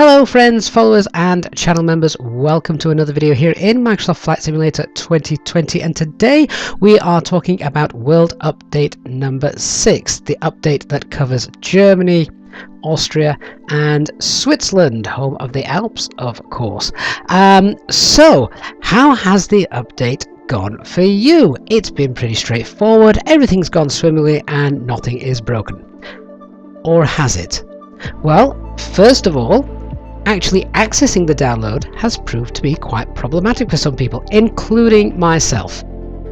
Hello friends, followers and channel members, welcome to another video here in Microsoft Flight Simulator 2020, and today we are talking about World Update number 6, the update that covers Germany, Austria and Switzerland, home of the Alps of course. So how has the update gone for you? It's been pretty straightforward, everything's gone swimmingly and nothing is broken. Or has it? Well, first of all, actually accessing the download has proved to be quite problematic for some people, including myself.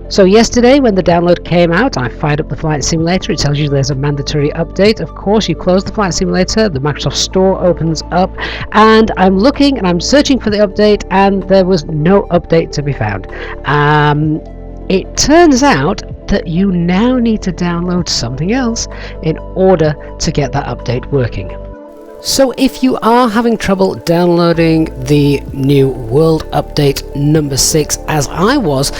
So yesterday when the download came out, I fired up the Flight Simulator. It tells you there's a mandatory update. Of course, you close the Flight Simulator, the Microsoft Store opens up, and I'm looking and I'm searching for the update, and there was no update to be found. It turns out that you now need to download something else in order to get that update working. So if you are having trouble downloading the new World Update number 6, as I was,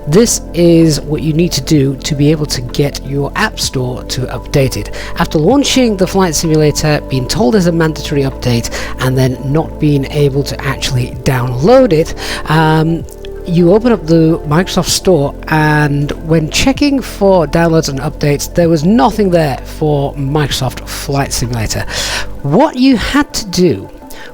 this is what you need to do to be able to get your App Store to update it. After launching the Flight Simulator, being told there's a mandatory update, and then not being able to actually download it, you open up the Microsoft Store, and when checking for downloads and updates, there was nothing there for Microsoft Flight Simulator. What you had to do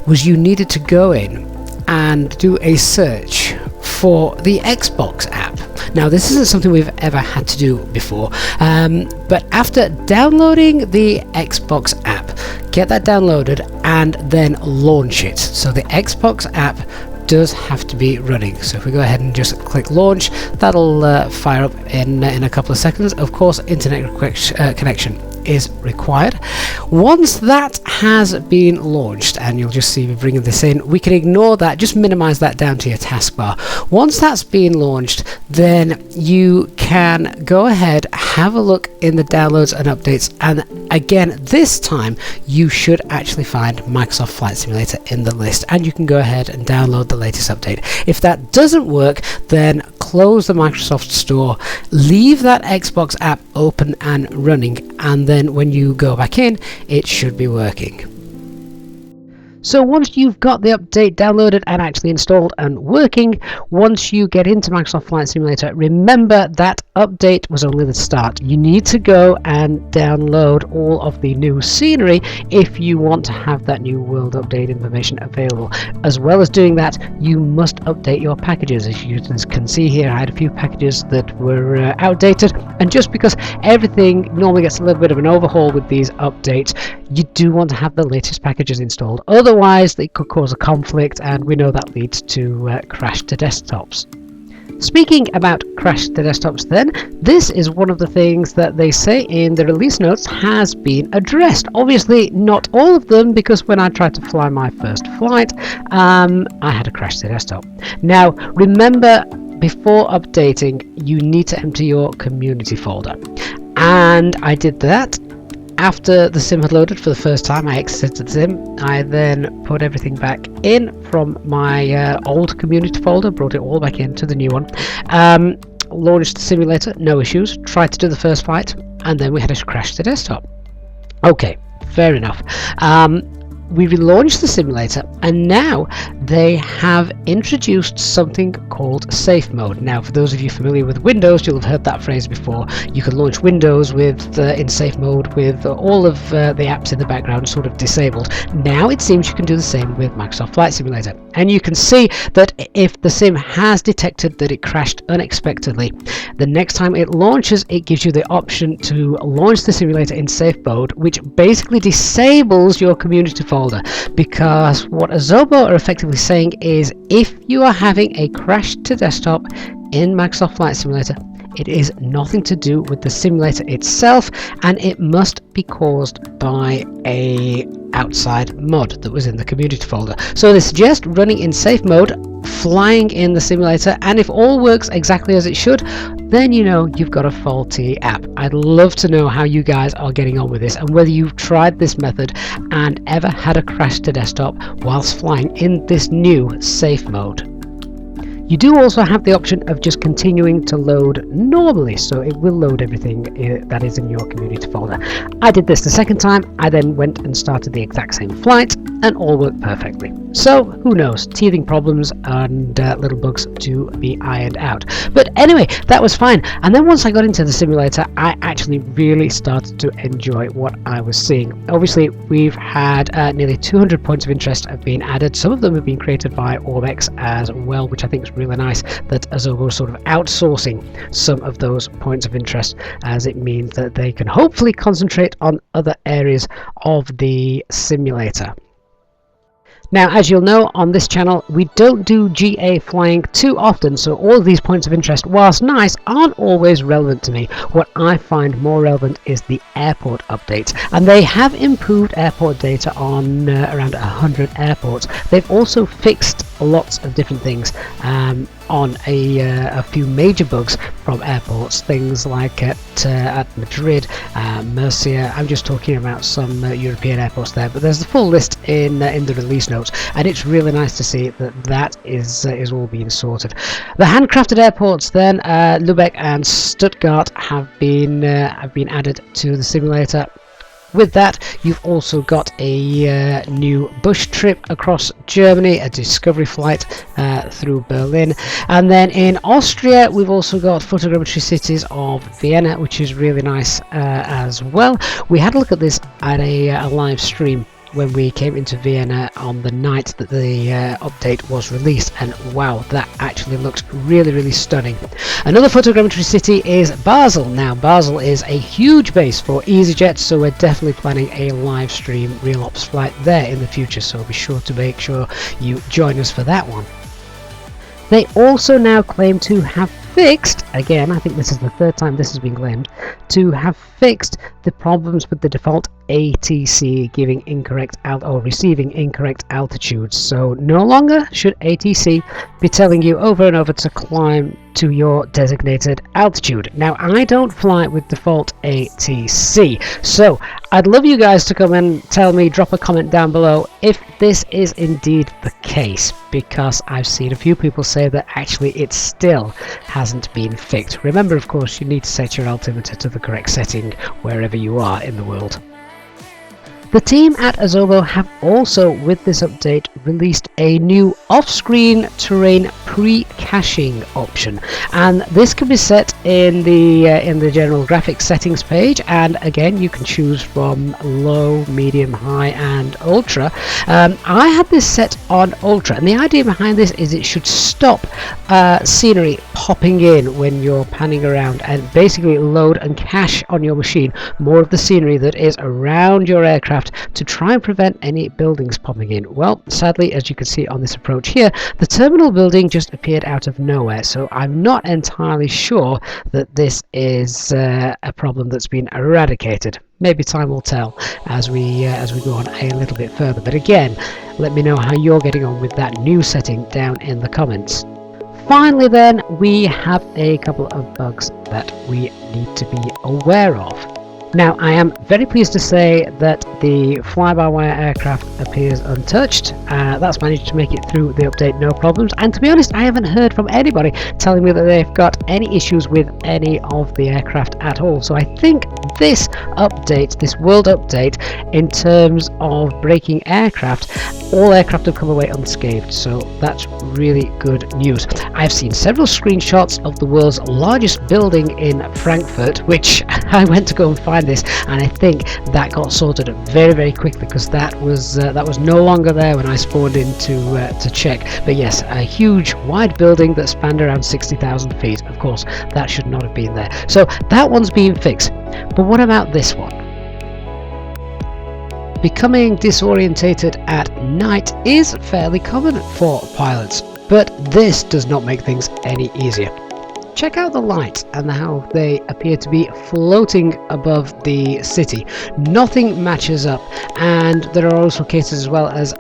was you needed to go in and do a search for the Xbox app. Now this isn't something we've ever had to do before, but after downloading the Xbox app, get that downloaded and then launch it. So the Xbox app does have to be running. So if we go ahead and just click launch, that'll fire up in a couple of seconds. Of course, internet connection is required. Once that has been launched, and you'll just see me bringing this in, we can ignore that, just minimize that down to your taskbar. Once that's been launched, then you can go ahead, have a look in the downloads and updates, and again this time you should actually find Microsoft Flight Simulator in the list, and you can go ahead and download the latest update. If that doesn't work, then close the Microsoft Store, leave that Xbox app open and running, and then when you go back in, it should be working. So once you've got the update downloaded and actually installed and working, once you get into Microsoft Flight Simulator, remember that update was only the start. You need to go and download all of the new scenery if you want to have that new World Update information available. As well as doing that, you must update your packages. As you can see here, I had a few packages that were outdated, and just because everything normally gets a little bit of an overhaul with these updates, you do want to have the latest packages installed. Otherwise, they could cause a conflict, and we know that leads to crash to desktops. Speaking about crash to desktops then, this is one of the things that they say in the release notes has been addressed. Obviously not all of them, because when I tried to fly my first flight, I had a crash to desktop. Now remember, before updating, you need to empty your community folder, and I did that. After the sim had loaded for the first time, I exited the sim. I then put everything back in from my old community folder, brought it all back into the new one, launched the simulator, no issues, tried to do the first flight, and then we had a crash to desktop. Okay, fair enough. We relaunched the simulator, and now they have introduced something called safe mode. Now for those of you familiar with Windows, you'll have heard that phrase before. You can launch Windows with in safe mode with all of the apps in the background sort of disabled. Now it seems you can do the same with Microsoft Flight Simulator, and you can see that if the sim has detected that it crashed unexpectedly, the next time it launches, it gives you the option to launch the simulator in safe mode, which basically disables your community folder. Because what Azobo are effectively saying is, if you are having a crash to desktop in Microsoft Flight Simulator, it is nothing to do with the simulator itself, and it must be caused by a outside mod that was in the community folder. So they suggest running in safe mode, flying in the simulator, and if all works exactly as it should, then you know you've got a faulty app. I'd love to know how you guys are getting on with this, and whether you've tried this method and ever had a crash to desktop whilst flying in this new safe mode. You do also have the option of just continuing to load normally, so it will load everything that is in your community folder. I did this the second time. I then went and started the exact same flight, and all work perfectly. So who knows, teething problems and little bugs to be ironed out. But anyway, that was fine. And then once I got into the simulator, I actually really started to enjoy what I was seeing. Obviously, we've had nearly 200 points of interest have been added. Some of them have been created by Orbex as well, which I think is really nice that Azovo is sort of outsourcing some of those points of interest, as it means that they can hopefully concentrate on other areas of the simulator. Now, as you'll know, on this channel, we don't do GA flying too often, so all of these points of interest, whilst nice, aren't always relevant to me. What I find more relevant is the airport updates, and they have improved airport data on around 100 airports. They've also fixed lots of different things on a few major bugs from airports, things like at Madrid, Murcia. I'm just talking about some European airports there, but there's the full list in the release notes, and it's really nice to see that that is all being sorted. The handcrafted airports then, Lübeck and Stuttgart have been added to the simulator. With that, you've also got a new bush trip across Germany, a discovery flight through Berlin, and then in Austria we've also got photogrammetry cities of Vienna, which is really nice as well. We had a look at this at a live stream when we came into Vienna on the night that the update was released, and wow, that actually looked really stunning. Another photogrammetry city is Basel. Now, Basel is a huge base for EasyJet, so we're definitely planning a live stream real ops flight there in the future, so be sure to make sure you join us for that one. They also now claim to have fixed, again, I think this is the third time this has been claimed, to have fixed the problems with the default ATC giving incorrect or receiving incorrect altitudes. So no longer should ATC be telling you over and over to climb to your designated altitude. Now, I don't fly with default ATC, so I'd love you guys to come and tell me, drop a comment down below if this is indeed the case, because I've seen a few people say that actually it still hasn't been fixed. Remember, of course, you need to set your altimeter to the correct setting wherever you are in the world. The team at Azovo have also, with this update, released a new off-screen terrain pre-caching option, and this can be set in the general graphics settings page, and again you can choose from low, medium, high and ultra. I had this set on ultra, and the idea behind this is it should stop scenery popping in when you're panning around, and basically load and cache on your machine more of the scenery that is around your aircraft to try and prevent any buildings popping in. Well, sadly, as you can see on this approach here, the terminal building just appeared out of nowhere, so I'm not entirely sure that this is a problem that's been eradicated. Maybe time will tell as we go on a little bit further, but again, let me know how you're getting on with that new setting down in the comments. Finally then, we have a couple of bugs that we need to be aware of. Now, I am very pleased to say that the fly-by-wire aircraft appears untouched. That's managed to make it through the update no problems, and to be honest, I haven't heard from anybody telling me that they've got any issues with any of the aircraft at all. So I think this update, this world update, in terms of breaking aircraft, all aircraft have come away unscathed, so that's really good news. I've seen several screenshots of the world's largest building in Frankfurt, which I went to go and find this, and I think that got sorted very quickly, because that was no longer there when I spawned in to check. But yes, a huge wide building that spanned around 60,000 feet. Of course, that should not have been there, so that one's being fixed. But what about this one? Becoming disorientated at night is fairly common for pilots, but this does not make things any easier. Check out the lights and how they appear to be floating above the city. Nothing matches up, and there are also cases as well as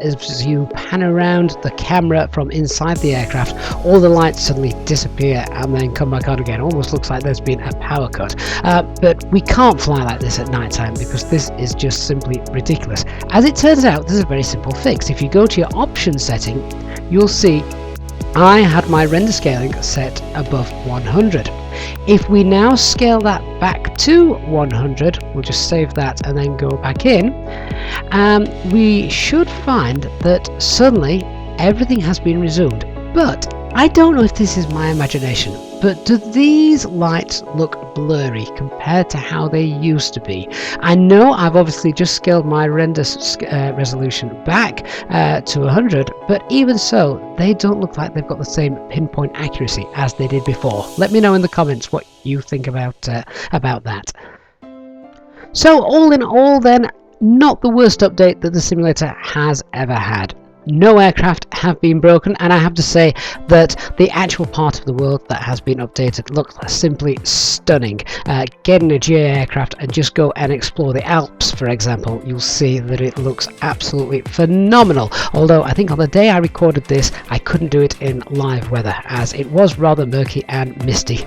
you pan around the camera from inside the aircraft, all the lights suddenly disappear and then come back on again. Almost looks like there's been a power cut. But we can't fly like this at night time, because this is just simply ridiculous. As it turns out, there's a very simple fix. If you go to your options setting, you'll see I had my render scaling set above 100. If we now scale that back to 100, we'll just save that and then go back in, we should find that suddenly everything has been resumed. But I don't know if this is my imagination, but do these lights look blurry compared to how they used to be? I know I've obviously just scaled my render resolution back to 100, but even so, they don't look like they've got the same pinpoint accuracy as they did before. Let me know in the comments what you think about that. So all in all then, not the worst update that the simulator has ever had. No aircraft have been broken, and I have to say that the actual part of the world that has been updated looks simply stunning. Get in a GA aircraft and just go and explore the Alps, for example. You'll see that it looks absolutely phenomenal, although I think on the day I recorded this I couldn't do it in live weather as it was rather murky and misty.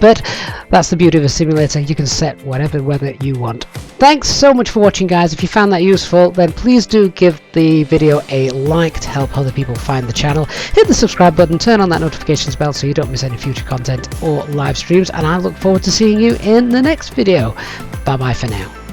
But that's the beauty of a simulator, you can set whatever weather you want. Thanks so much for watching, guys. If you found that useful, then please do give the video a like to help other people find the channel. Hit the subscribe button, turn on that notifications bell so you don't miss any future content or live streams, and I look forward to seeing you in the next video. Bye bye for now.